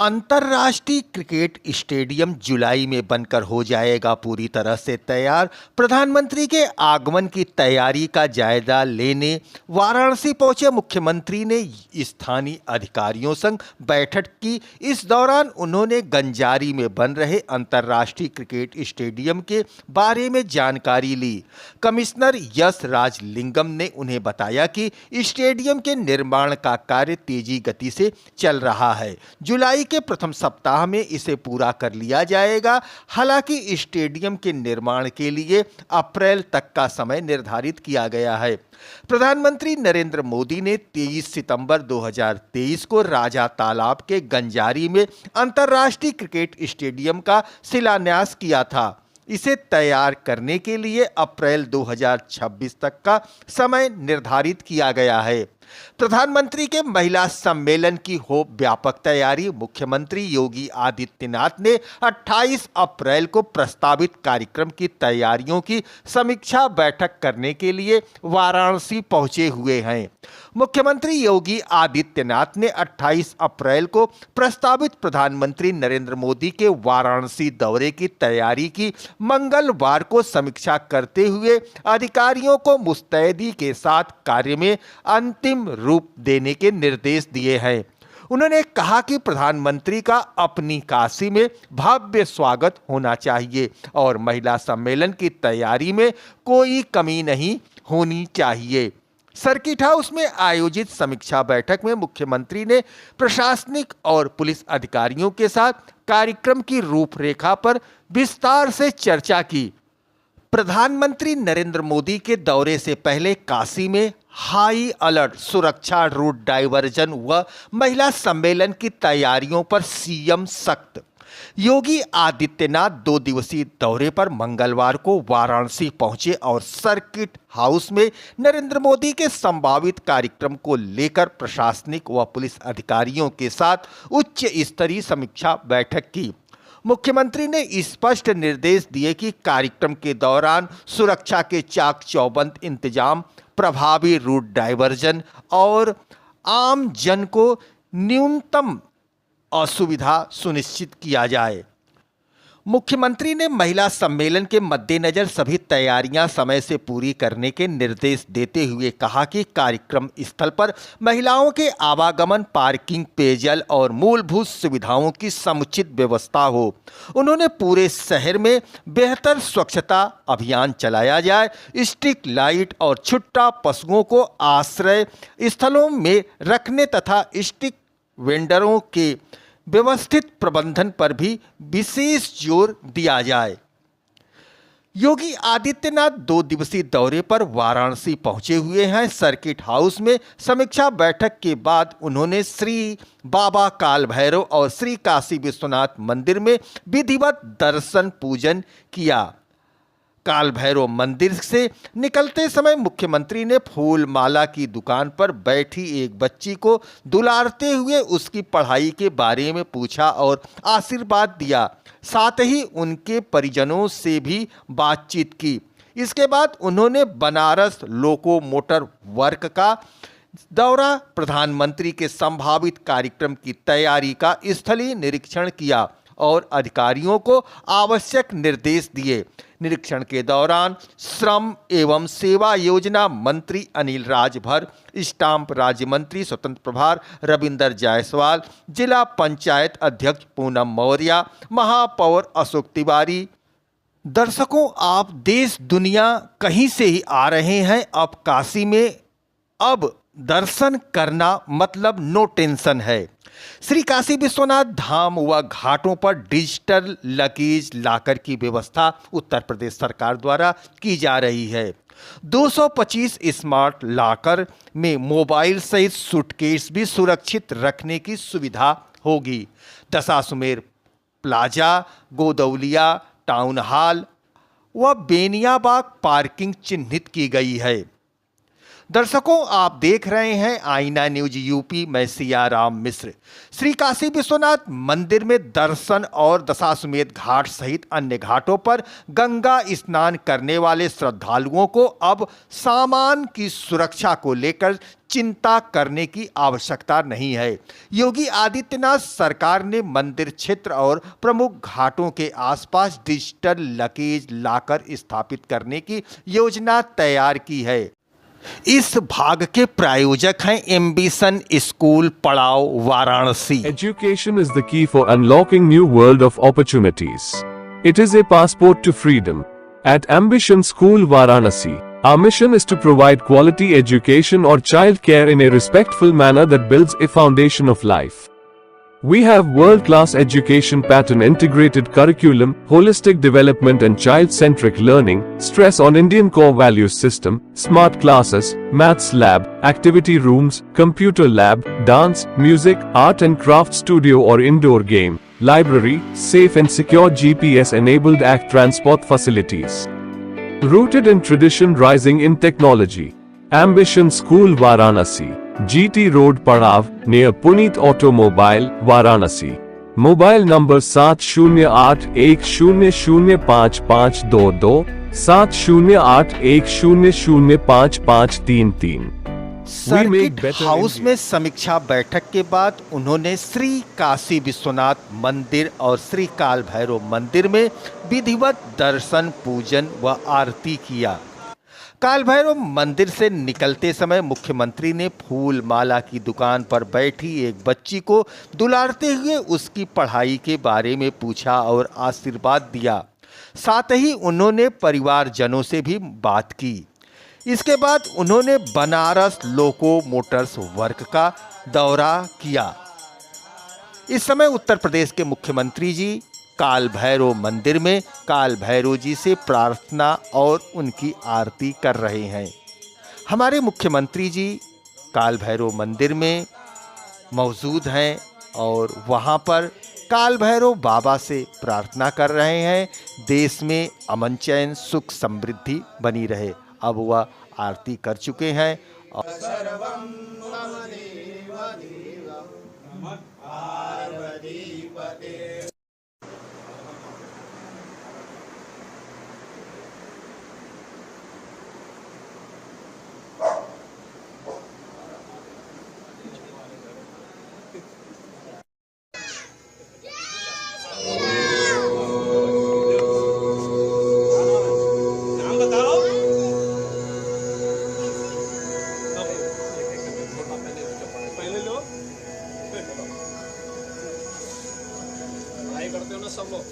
अंतर्राष्ट्रीय cricket stadium जुलाई में बनकर हो जाएगा पूरी तरह से तैयार। प्रधानमंत्री के आगमन की तैयारी का जायजा लेने वाराणसी पहुंचे मुख्यमंत्री ने स्थानीय अधिकारियों संग बैठक की। इस दौरान उन्होंने गंजारी में बन रहे अंतर्राष्ट्रीय क्रिकेट स्टेडियम के बारे में जानकारी ली। कमिश्नर यश राज लिंगम ने उन्हें बताया कि स्टेडियम के निर्माण का कार्य तेजी गति से चल रहा है। जुलाई के प्रथम सप्ताह में इसे पूरा कर लिया जाएगा। हालांकि स्टेडियम के निर्माण के लिए अप्रैल तक का समय निर्धारित किया गया है। प्रधानमंत्री नरेंद्र मोदी ने 23 सितंबर 2023 को राजा तालाब के गंजारी में अंतर्राष्ट्रीय क्रिकेट स्टेडियम का शिलान्यास किया था। इसे तैयार करने के लिए अप्रैल 2026 तक का समय निर्धारित किया गया है। प्रधानमंत्री के महिला सम्मेलन की हो व्यापक तैयारी। मुख्यमंत्री योगी आदित्यनाथ ने 28 अप्रैल को प्रस्तावित कार्यक्रम की तैयारियों की समीक्षा बैठक करने के लिए वाराणसी पहुंचे हुए हैं। मुख्यमंत्री योगी आदित्यनाथ ने 28 अप्रैल को प्रस्तावित प्रधानमंत्री नरेंद्र मोदी के वाराणसी दौरे की तैयारी की मंगलवार को समीक्षा करते हुए अधिकारियों को मुस्तैदी के साथ कार्य में अंतिम रूप देने के निर्देश दिए हैं। उन्होंने कहा कि प्रधानमंत्री का अपनी काशी में भव्य स्वागत होना चाहिए और महिला सम्मेलन की तैयारी में कोई कमी नहीं होनी चाहिए। सर्किट हाउस में आयोजित समीक्षा बैठक में मुख्यमंत्री ने प्रशासनिक और पुलिस अधिकारियों के साथ कार्यक्रम की रूपरेखा पर विस्तार से चर्चा की। प्रधानमंत्री नरेंद्र मोदी के दौरे से पहले काशी में हाई अलर्ट सुरक्षा, रूट डाइवर्जन व महिला सम्मेलन की तैयारियों पर सीएम सख्त। योगी आदित्यनाथ 2 दिवसीय दौरे पर मंगलवार को वाराणसी पहुंचे और सर्किट हाउस में नरेंद्र मोदी के संभावित कार्यक्रम को लेकर प्रशासनिक व पुलिस अधिकारियों के साथ उच्च स्तरीय समीक्षा बैठक की। मुख्यमंत्री ने स्पष्ट निर्देश दिए कि कार्यक्रम के दौरान सुरक्षा के चाक चौबंद इंतजाम, प्रभावी रूट डाइवर्जन और आम जन को न्यूनतम असुविधा सुनिश्चित किया जाए। मुख्यमंत्री ने महिला सम्मेलन के मद्देनजर सभी तैयारियां समय से पूरी करने के निर्देश देते हुए कहा कि कार्यक्रम स्थल पर महिलाओं के आवागमन, पार्किंग, पेयजल और मूलभूत सुविधाओं की समुचित व्यवस्था हो। उन्होंने पूरे शहर में बेहतर स्वच्छता अभियान चलाया जाए, स्ट्रीट लाइट और छुट्टा पशुओं को आश्रय स्थलों में रखने तथा स्ट्रीट वेंडरों के व्यवस्थित प्रबंधन पर भी विशेष जोर दिया जाए। योगी आदित्यनाथ 2 दिवसीय दौरे पर वाराणसी पहुंचे हुए हैं। सर्किट हाउस में समीक्षा बैठक के बाद उन्होंने श्री बाबा काल भैरव और श्री काशी विश्वनाथ मंदिर में विधिवत दर्शन पूजन किया। काल भैरव मंदिर से निकलते समय मुख्यमंत्री ने फूल माला की दुकान पर बैठी एक बच्ची को दुलारते हुए उसकी पढ़ाई के बारे में पूछा और आशीर्वाद दिया। साथ ही उनके परिजनों से भी बातचीत की। इसके बाद उन्होंने बनारस लोको मोटर वर्क का दौरा, प्रधानमंत्री के संभावित कार्यक्रम की तैयारी का स्थलीय निरीक्षण किया और अधिकारियों को आवश्यक निर्देश दिए। निरीक्षण के दौरान श्रम एवं सेवा योजना मंत्री अनिल राजभर, स्टाम्प राज्य मंत्री स्वतंत्र प्रभार रविंदर जायसवाल, जिला पंचायत अध्यक्ष पूनम मौर्य, महापौर अशोक तिवारी। दर्शकों, आप देश दुनिया कहीं से ही आ रहे हैं। अब काशी में अब दर्शन करना मतलब नो टेंशन है। श्री काशी विश्वनाथ धाम व घाटों पर डिजिटल लगेज लॉकर की व्यवस्था उत्तर प्रदेश सरकार द्वारा की जा रही है। 225 स्मार्ट लॉकर में मोबाइल सहित सूटकेस भी सुरक्षित रखने की सुविधा होगी। Dashashwamedh plaza, Godaulia town hall व बेनियाबाग पार्किंग चिन्हित की गई है। दर्शकों, आप देख रहे हैं आईना न्यूज यूपी। मैं सियाराम मिश्र। श्री काशी विश्वनाथ मंदिर में दर्शन और दशाश्वमेध घाट सहित अन्य घाटों पर गंगा स्नान करने वाले श्रद्धालुओं को अब सामान की सुरक्षा को लेकर चिंता करने की आवश्यकता नहीं है। योगी आदित्यनाथ सरकार ने मंदिर क्षेत्र और प्रमुख घाटों के आसपास डिजिटल लकेज लाकर स्थापित करने की योजना तैयार की है। इस भाग के प्रायोजक हैं एम्बिशन स्कूल पड़ाव Varanasi. Education is the key for unlocking new world of opportunities. It is a passport to freedom. At Ambition School Varanasi, our mission is to provide quality education or child care in a respectful manner that builds a foundation of life. We have world-class education pattern, integrated curriculum, holistic development and child-centric learning, stress on Indian core values system, smart classes, maths lab, activity rooms, computer lab, dance, music, art and craft studio or indoor game, library, safe and secure GPS-enabled ACT transport facilities. Rooted in tradition, rising in technology. Ambition School Varanasi, GT Road Padav, near Puneet Automobile, Varanasi. Mobile number 7081005522, 7081005533. Circuit house में समीक्षा बैठक के बाद उन्होंने श्री काशी विश्वनाथ मंदिर और श्री काल भैरव मंदिर में विधिवत दर्शन, पूजन व आरती किया। काल भैरव मंदिर से निकलते समय मुख्यमंत्री ने फूल माला की दुकान पर बैठी एक बच्ची को दुलारते हुए उसकी पढ़ाई के बारे में पूछा और आशीर्वाद दिया। साथ ही उन्होंने परिवारजनों से भी बात की। इसके बाद उन्होंने बनारस लोको मोटर्स वर्क का दौरा किया। इस समय उत्तर प्रदेश के मुख्यमंत्री जी काल भैरव मंदिर में काल भैरव जी से प्रार्थना और उनकी आरती कर रहे हैं। हमारे मुख्यमंत्री जी काल भैरव मंदिर में मौजूद हैं और वहां पर काल भैरव बाबा से प्रार्थना कर रहे हैं, देश में अमन, चैन, सुख, समृद्धि बनी रहे। अब वह आरती कर चुके हैं और करते हो ना सब लोग।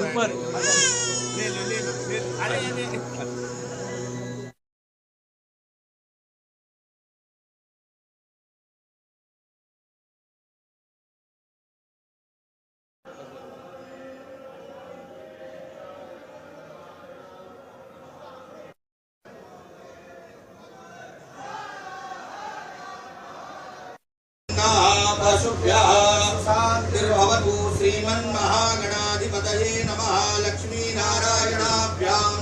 ऊपर ले लो अरे पशुभ्यः शान्तिर्भवतु। श्रीमन्महागणाधिपतये नमः। लक्ष्मीनारायणाभ्याम्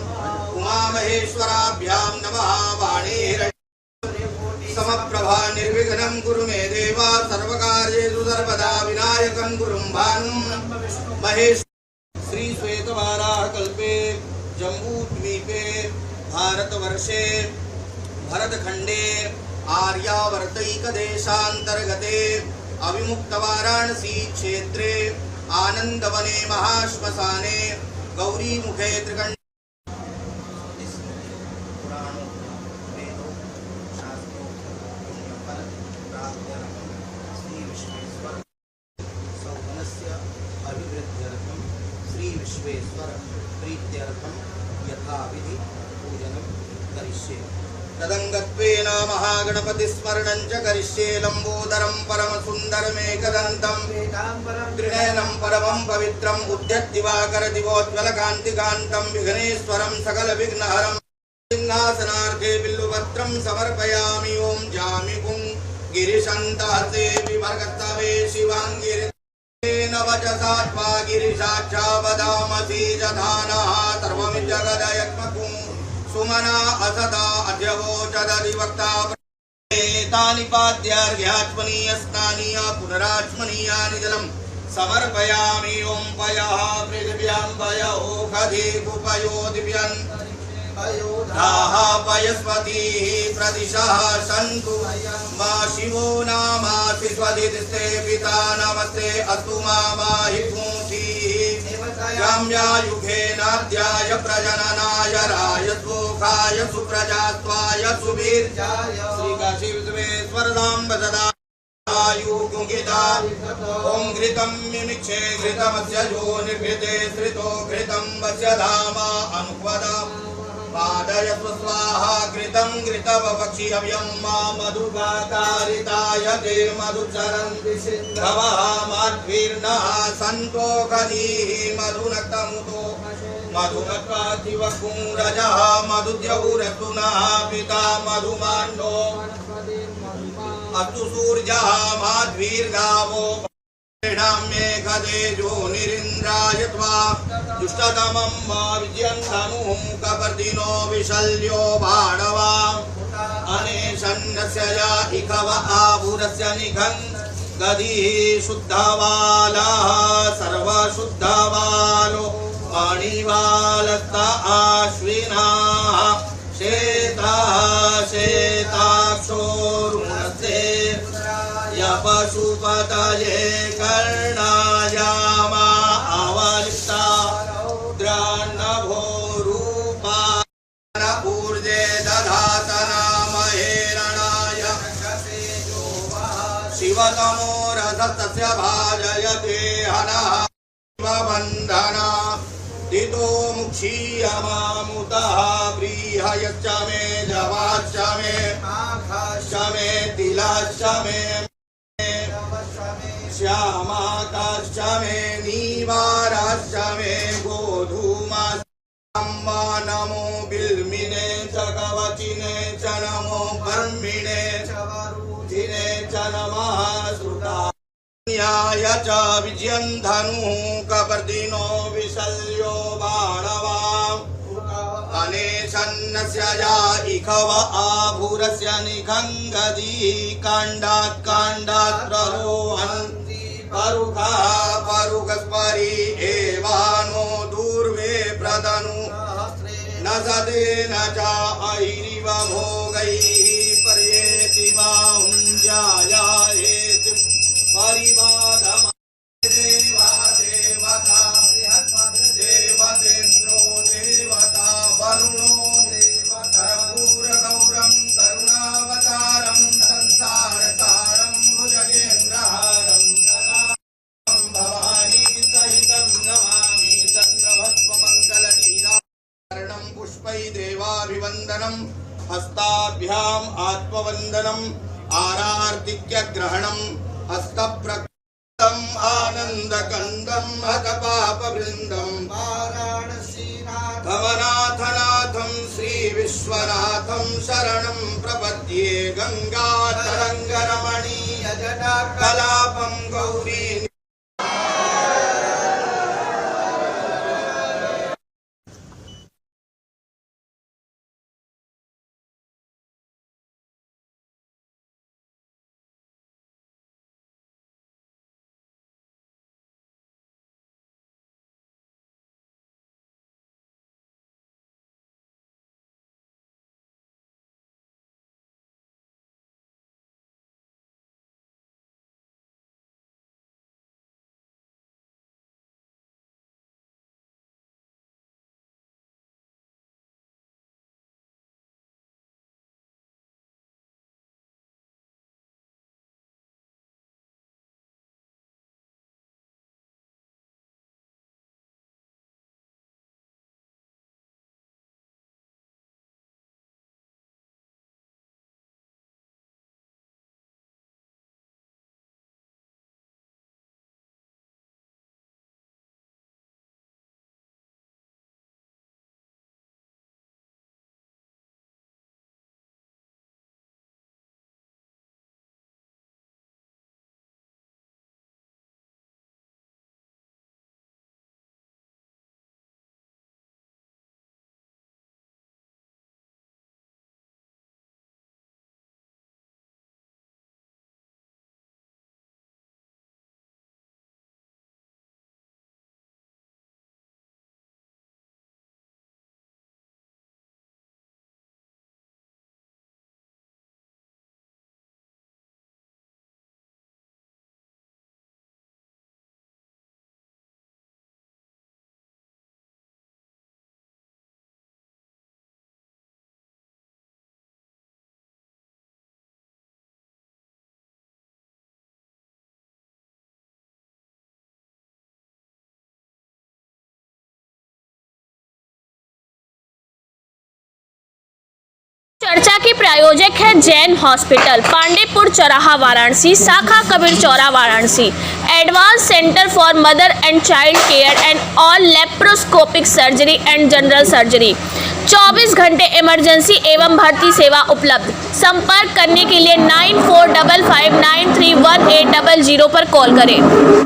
उमामहेश्वराभ्याम् नमः। वाणीहिरण्यकोटि समप्रभा निर्विघ्नं कुरु मे देव। सर्वकार्येषु सर्वदा विनायकं गुरुं भानुं महेश। श्री श्वेतवाराहकल्पे जम्बूद्वीपे भारतवर्षे भरतखण्डे आर्यावर्तैकदेशान्तर्गते अविमुक्त वाराणसी क्षेत्रे आनंदवने महाश्मशाने गौरीमुखे त्रिकंड श्री विश्वेश्वर प्रीत्यर्थम यथाविधि पूजनं करिष्ये। तदंगत्वेन महागणपतिस्मरणं च करिष्ये। लंबोदरं परमसुन्दरमेकदन्तं त्रिनयनं परमं पवित्रं उद्यद्दिवाकर दिवोज्ज्वलकान्तिकान्तं विघ्नेश्वरं सकलविघ्नहरं सिंहासनार्थे बिल्वपत्रं समर्पयामि। ओं जामिकुं गिरिशन्तहस्ते विभर्गतवे शिवाङ्गिरेण वचसा त्वा गिरिशाक्षा वदामसि जधानः सर्वमिज्जगदयत्मकुं सुमना असदा अध्यवोचदधिवक्ता तानि पाद्यार्घ्यात्मनीयस्नानीय पुनरात्मनीयानि जलम् समर्पयामि ओं पयः पृथिव्यां पयोखधिकुपयो दिव्यन् दाः पयस्पतिः प्रदिशः सन्तु मा शिवो नामासि स्वधिस्ते पिता नमस्ते अस्तु मा माहि पुंसीः याम्यायुघेनाद्याय प्रजननाय रायस्वोखाय सुप्रजात्वाय सुवीर्याय श्रीकाशीविश्वेश्वरदाम्ब सदा आयुगुंगिता ओं घृतं मिमिक्षे घृतमस्य यो निर्घृते श्रितो घृतं वस्य धामा अनुपदा पादयस्व स्वाहा घृतं घृतवपक्षि अव्यं मा मधुपाकारिताय ते मधुचरन्ति सिन्धवः माध्वीर्नः सन्तोषधीः मधुनक्तमुतो मधुनक्तातिवकुंरजः मधुद्यौरतुनः पिता मधुमान्नो अस्तु सूर्यः माध्वीर्गावो मेघदेजो निरिन्द्राय त्वा दुष्टतमं मा विजयन्धनुः कपर्दिनो विशल्यो भाणवा अनेशन्नस्य या इकव आभुरस्य निघन् गदिः शुद्धवालः सर्वशुद्धवालो मणिवालस्त आश्विनाः शेतः शेताक्षोरुणस्ते पशुपतये कर्णायामा अवलिप्ता द्रान्नभो रूपा ऊर्जे दधातना महेरणाय शिवतमो रथस्य भाजयते हनः शिवबन्धना दितो मुक्षीयमामुतः व्रीहयश्च मे जवाश्च मे माघश्च मे तिलश्च मे श्यामाकाश्च मे नीवाराश्च मे गोधूमास्मा नमो बिल्मिने च कवचिने च नमो कर्मिणे च वरुधिने च नमः श्रुतान्याय च विजयन्धनुः कपर्दिनो विशल्यो बाणवा अनेशन्नस्य या इखव आभुरस्य निखङ्गदी काण्डात् काण्डात् प्ररोहन् परुखः परुखस्परि एवानो दूर्वे प्रदनु न सदेन च ऐरिव भोगैः पर्येति बाहुञ्जायायेति परिवादम् देवा देवता देवतेन्द्रो देवता वरुणो देवता कर्पूरगौरं करुणावतारं संसारसारं भुजगेन्द्रहारं भवानी सहितं नमामि चन्द्रभस्ममङ्गलनीलाकरणं पुष्पै देवाभिवन्दनं हस्ताभ्याम् आत्मवन्दनम् आरार्तिक्यग्रहणं हस्तप्रकृतं आनन्दकन्दं हतपापवृन्दं कमनाथनाथं श्रीविश्वनाथं शरणं प्रपद्ये गङ्गातरङ्गरमणीय जटाकलापं गौरी चर्चा की प्रायोजक है जैन हॉस्पिटल, पांडेपुर चौराहा वाराणसी, शाखा Kabir Chaura Varanasi, advance centre for mother and child care and all laparoscopic surgery and general surgery. 24 घंटे इमरजेंसी एवं भर्ती सेवा उपलब्ध। संपर्क करने के लिए 9455931800 पर कॉल करें।